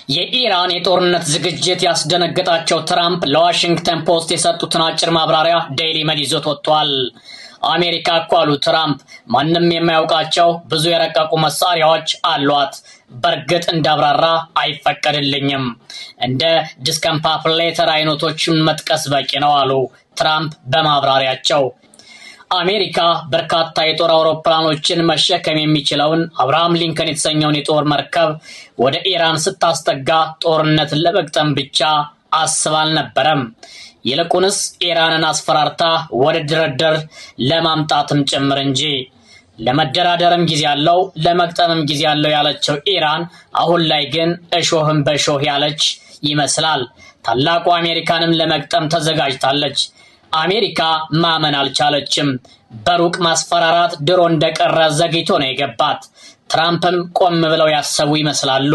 የኢራን የጦርነት ዝግጅት ያስደነገጣቸው ትራምፕ ለዋሽንግተን ፖስት የሰጡትን አጭር ማብራሪያ ዴይሊ ሜል ይዞት ወጥቷል። አሜሪካ እኮ አሉ ትራምፕ ማንም የማያውቃቸው ብዙ የረቀቁ መሳሪያዎች አሏት። በእርግጥ እንዳብራራ አይፈቀድልኝም። እንደ ዲስከምፓፕሌተር አይነቶችን መጥቀስ በቂ ነው አሉ ትራምፕ በማብራሪያቸው። አሜሪካ በርካታ የጦር አውሮፕላኖችን መሸከም የሚችለውን አብርሃም ሊንከን የተሰኘውን የጦር መርከብ ወደ ኢራን ስታስጠጋ ጦርነትን ለመግጠም ብቻ አስባ አልነበረም። ይልቁንስ ኢራንን አስፈራርታ ወደ ድርድር ለማምጣትም ጭምር እንጂ። ለመደራደርም ጊዜ ያለው ለመግጠምም ጊዜ ያለው ያለችው ኢራን አሁን ላይ ግን እሾህም በሾህ ያለች ይመስላል። ታላቁ አሜሪካንም ለመግጠም ተዘጋጅታለች። አሜሪካ ማመን አልቻለችም። በሩቅ ማስፈራራት ድሮ እንደቀረ ዘግይቶ ነው የገባት። ትራምፕም ቆም ብለው ያሰቡ ይመስላሉ።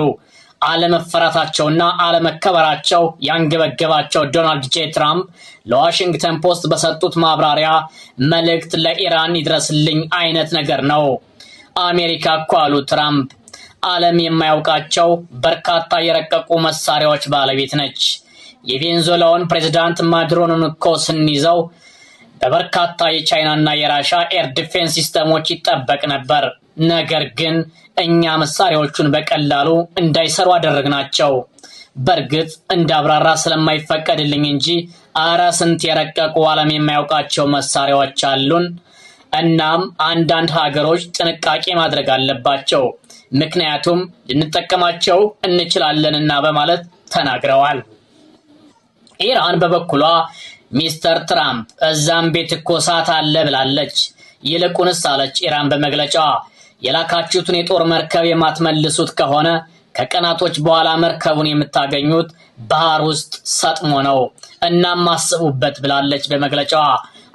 አለመፈራታቸውና አለመከበራቸው ያንገበገባቸው ዶናልድ ጄ ትራምፕ ለዋሽንግተን ፖስት በሰጡት ማብራሪያ መልእክት ለኢራን ይድረስልኝ አይነት ነገር ነው። አሜሪካ እኮ አሉ ትራምፕ ዓለም የማያውቃቸው በርካታ የረቀቁ መሳሪያዎች ባለቤት ነች። የቬንዙዌላውን ፕሬዝዳንት ማዱሮን እኮ ስንይዘው በበርካታ የቻይናና የራሻ ኤር ዲፌንስ ሲስተሞች ይጠበቅ ነበር። ነገር ግን እኛ መሳሪያዎቹን በቀላሉ እንዳይሰሩ አደረግናቸው። በእርግጥ እንዳብራራ ስለማይፈቀድልኝ እንጂ አረ ስንት የረቀቁ ዓለም የማያውቃቸው መሳሪያዎች አሉን። እናም አንዳንድ ሀገሮች ጥንቃቄ ማድረግ አለባቸው፣ ምክንያቱም ልንጠቀማቸው እንችላለንና በማለት ተናግረዋል። ኢራን በበኩሏ ሚስተር ትራምፕ እዛም ቤት እኮ እሳት አለ ብላለች። ይልቁንስ አለች ኢራን በመግለጫዋ የላካችሁትን የጦር መርከብ የማትመልሱት ከሆነ ከቀናቶች በኋላ መርከቡን የምታገኙት ባህር ውስጥ ሰጥሞ ነው። እናም አስቡበት ብላለች በመግለጫዋ።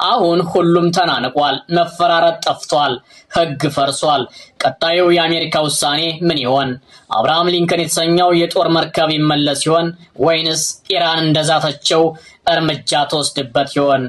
አሁን ሁሉም ተናንቋል። መፈራረጥ ጠፍቷል። ሕግ ፈርሷል። ቀጣዩ የአሜሪካ ውሳኔ ምን ይሆን? አብርሃም ሊንከን የተሰኘው የጦር መርከብ ይመለስ ይሆን ወይንስ ኢራን እንደዛተችው እርምጃ ተወስድበት ይሆን?